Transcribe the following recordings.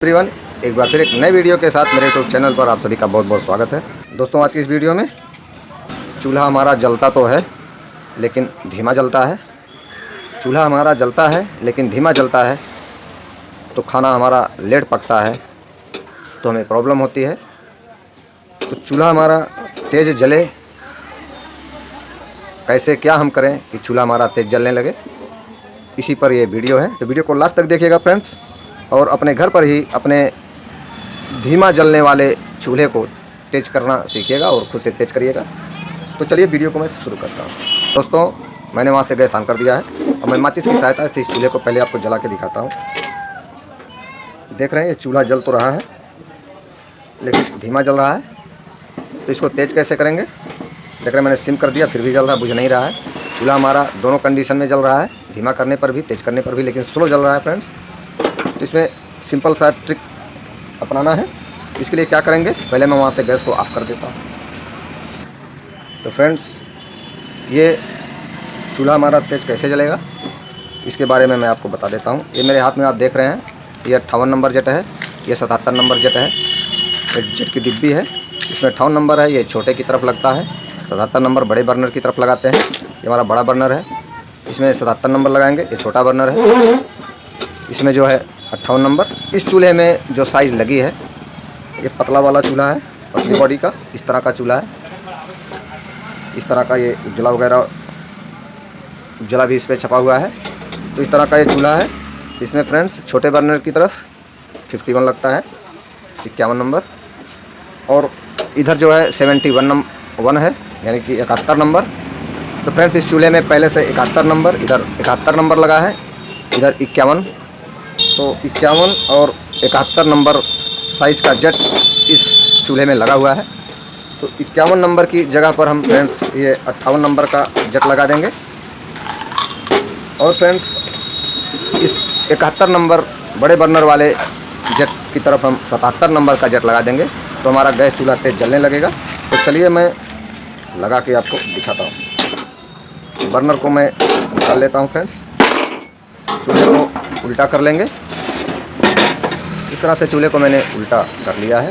Everyone, एक बार फिर एक नए वीडियो के साथ मेरे यूट्यूब चैनल पर आप सभी का बहुत बहुत स्वागत है। दोस्तों, आज की इस वीडियो में चूल्हा हमारा जलता तो है लेकिन धीमा जलता है। चूल्हा हमारा जलता है लेकिन धीमा जलता है तो खाना हमारा लेट पकता है, तो हमें प्रॉब्लम होती है। तो चूल्हा हमारा तेज़ जले, कैसे क्या हम करें कि चूल्हा हमारा तेज़ जलने लगे, इसी पर ये वीडियो है। तो वीडियो को लास्ट तक देखिएगा फ्रेंड्स, और अपने घर पर ही अपने धीमा जलने वाले चूल्हे को तेज़ करना सीखिएगा और खुद से तेज़ करिएगा। तो चलिए वीडियो को मैं शुरू करता हूँ। दोस्तों, मैंने वहाँ से गैस ऑन कर दिया है और मैं माचिस की सहायता से इस चूल्हे को पहले आपको जला के दिखाता हूँ। देख रहे हैं, ये चूल्हा जल तो रहा है लेकिन धीमा जल रहा है। तो इसको तेज़ कैसे करेंगे? देख रहे हैं, मैंने सिम कर दिया फिर भी जल रहा है, बुझ नहीं रहा है। चूल्हा हमारा दोनों कंडीशन में जल रहा है, धीमा करने पर भी तेज़ करने पर भी, लेकिन स्लो जल रहा है फ्रेंड्स। तो इसमें सिंपल सा ट्रिक अपनाना है। इसके लिए क्या करेंगे, पहले मैं वहाँ से गैस को ऑफ़ कर देता हूँ। तो फ्रेंड्स, ये चूल्हा हमारा तेज़ कैसे जलेगा इसके बारे में मैं आपको बता देता हूँ। ये मेरे हाथ में आप देख रहे हैं, ये 58 नंबर जेट है, ये 77 नंबर जेट है। एक जेट की डिब्बी है, इसमें 58 नंबर है, ये छोटे की तरफ लगता है। 77 नंबर बड़े बर्नर की तरफ लगाते हैं। ये हमारा बड़ा बर्नर है, इसमें 77 नंबर लगाएंगे। ये छोटा बर्नर है, इसमें जो है 58 नंबर। इस चूल्हे में जो साइज़ लगी है, ये पतला वाला चूल्हा है, पतली बॉडी का, इस तरह का चूल्हा है। इस तरह का ये उजला वगैरह उजला भी इस पर छपा हुआ है। तो इस तरह का ये चूल्हा है। इसमें फ्रेंड्स छोटे बर्नर की तरफ 51 लगता है, 51 नंबर, और इधर जो है 71 है, यानी कि 71 नंबर। तो फ्रेंड्स, इस चूल्हे में पहले से 71 नंबर, इधर 71 नंबर लगा है, इधर 51। तो 51 और 71 नंबर साइज़ का जेट इस चूल्हे में लगा हुआ है। तो 51 नंबर की जगह पर हम फ्रेंड्स ये 58 नंबर का जेट लगा देंगे। और फ्रेंड्स, इस 71 नंबर बड़े बर्नर वाले जेट की तरफ हम 77 नंबर का जेट लगा देंगे, तो हमारा गैस चूल्हा तेज़ जलने लगेगा। तो चलिए मैं लगा के आपको दिखाता हूँ। बर्नर को मैं निकाल लेता हूँ फ्रेंड्स, चूल्हे को उल्टा कर लेंगे। इस तरह से चूल्हे को मैंने उल्टा कर लिया है।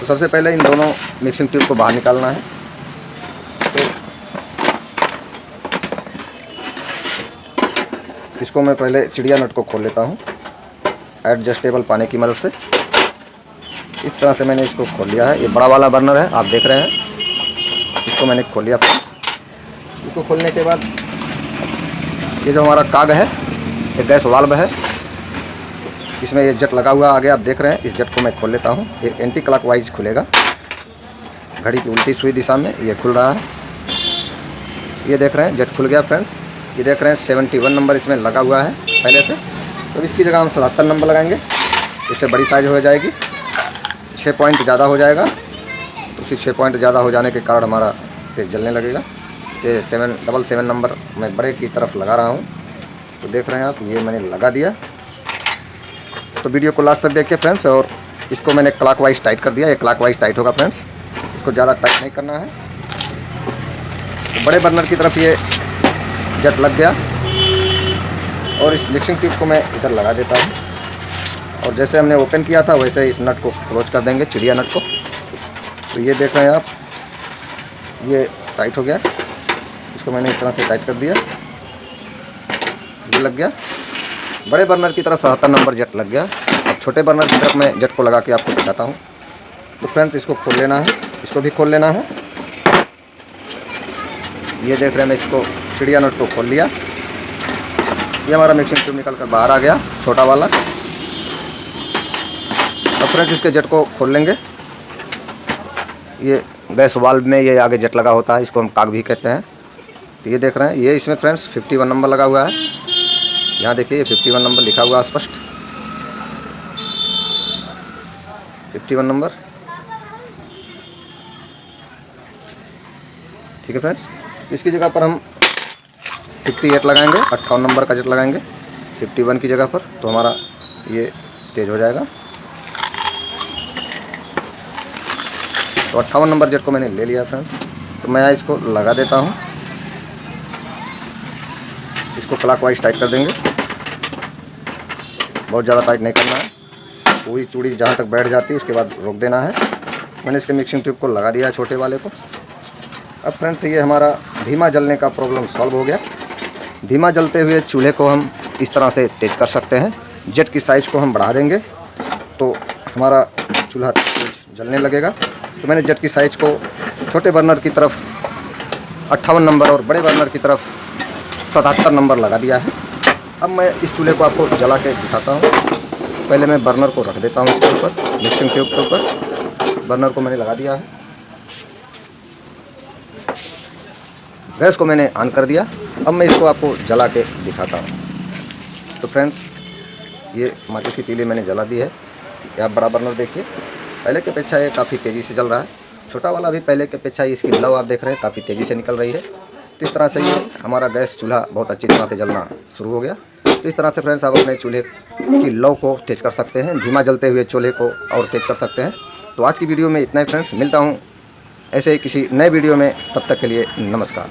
तो सबसे पहले इन दोनों मिक्सिंग ट्यूब को बाहर निकालना है। तो इसको मैं पहले चिड़िया नट को खोल लेता हूँ एडजस्टेबल पाने की मदद से। इस तरह से मैंने इसको खोल लिया है। ये बड़ा वाला बर्नर है, आप देख रहे हैं, इसको मैंने खोल लिया। इसको खोलने के बाद ये जो हमारा काग है, ये गैस वाल्व है, इसमें ये जेट लगा हुआ आगे आप देख रहे हैं। इस जेट को मैं खोल लेता हूँ। ये एंटी क्लॉकवाइज खुलेगा, घड़ी की उल्टी सुई दिशा में ये खुल रहा है। ये देख रहे हैं, जेट खुल गया फ्रेंड्स। ये देख रहे हैं 71 नंबर इसमें लगा हुआ है पहले से। तो इसकी जगह हम 77 नंबर लगाएंगे, इससे बड़ी साइज हो जाएगी, 6 पॉइंट ज़्यादा हो जाएगा। तो उसी 6 पॉइंट ज़्यादा हो जाने के कारण हमारा तेज़ जलने लगेगा। ये 777 नंबर मैं बड़े की तरफ लगा रहा हूँ। तो देख रहे हैं आप, ये मैंने लगा दिया। तो वीडियो को लास्ट तक देखिए फ्रेंड्स। और इसको मैंने क्लॉकवाइज टाइट कर दिया, ये क्लॉकवाइज टाइट होगा फ्रेंड्स, इसको ज़्यादा टाइट नहीं करना है। तो बड़े बर्नर की तरफ ये जेट लग गया, और इस मिक्सिंग ट्यूब को मैं इधर लगा देता हूँ। और जैसे हमने ओपन किया था वैसे इस नट को क्लोज कर देंगे, चिड़िया नट को। तो ये देख रहे हैं आप, ये टाइट हो गया। इसको मैंने इस तरह से टाइट कर दिया, ये लग गया। बड़े बर्नर की तरफ 77 नंबर जेट लग गया। अब छोटे बर्नर की तरफ मैं जेट को लगा के आपको दिखाता हूँ। तो फ्रेंड्स, इसको खोल लेना है, इसको भी खोल लेना है। ये देख रहे हैं, मैं इसको चिड़िया नट को खोल लिया। ये हमारा मिक्सिंग ट्यूब निकल कर बाहर आ गया, छोटा वाला। अब फ्रेंड्स, इसके जेट को खोल लेंगे। ये गैस वाल्व में ये आगे जेट लगा होता है, इसको हम काग भी कहते हैं। तो ये देख रहे हैं, ये इसमें फ्रेंड्स 51 नंबर लगा हुआ है। यहाँ देखिए, ये 51 नंबर लिखा हुआ है स्पष्ट, 51 नंबर। ठीक है फ्रेंड्स, इसकी जगह पर हम 58 लगाएंगे, 58 नंबर का जेट लगाएंगे 51 की जगह पर, तो हमारा ये तेज़ हो जाएगा। तो 58 नंबर जेट को मैंने ले लिया फ्रेंड्स। तो मैं इसको लगा देता हूँ, इसको क्लॉकवाइज टाइट कर देंगे, बहुत ज़्यादा टाइट नहीं करना है। पूरी चूड़ी जहाँ तक बैठ जाती है उसके बाद रोक देना है। मैंने इसके मिक्सिंग ट्यूब को लगा दिया छोटे वाले को। अब फ्रेंड्स ये हमारा धीमा जलने का प्रॉब्लम सॉल्व हो गया। धीमा जलते हुए चूल्हे को हम इस तरह से तेज़ कर सकते हैं। जेट की साइज़ को हम बढ़ा देंगे तो हमारा चूल्हा तेज जलने लगेगा। तो मैंने जेट की साइज़ को छोटे बर्नर की तरफ 58 नंबर और बड़े बर्नर की तरफ 77 नंबर लगा दिया है। अब मैं इस चूल्हे को आपको जला के दिखाता हूँ। पहले मैं बर्नर को रख देता हूँ इसके ऊपर, मिक्सिंग ट्यूब के ऊपर। बर्नर को मैंने लगा दिया है, गैस को मैंने ऑन कर दिया। अब मैं इसको आपको जला के दिखाता हूँ। तो फ्रेंड्स ये माचिस की तीली मैंने जला दी है। ये आप बड़ा बर्नर देखिए, पहले के अपेक्षा ये काफ़ी तेज़ी से जल रहा है। छोटा वाला भी पहले के अपेक्षा इसकी लौ आप देख रहे हैं काफ़ी तेज़ी से निकल रही है। तो इस तरह से ये हमारा गैस चूल्हा बहुत अच्छी तरह से जलना शुरू हो गया। तो इस तरह से फ्रेंड्स आप अपने चूल्हे की लौ को तेज़ कर सकते हैं, धीमा जलते हुए चूल्हे को और तेज़ कर सकते हैं। तो आज की वीडियो में इतना ही फ्रेंड्स, मिलता हूँ ऐसे ही किसी नए वीडियो में। तब तक के लिए नमस्कार।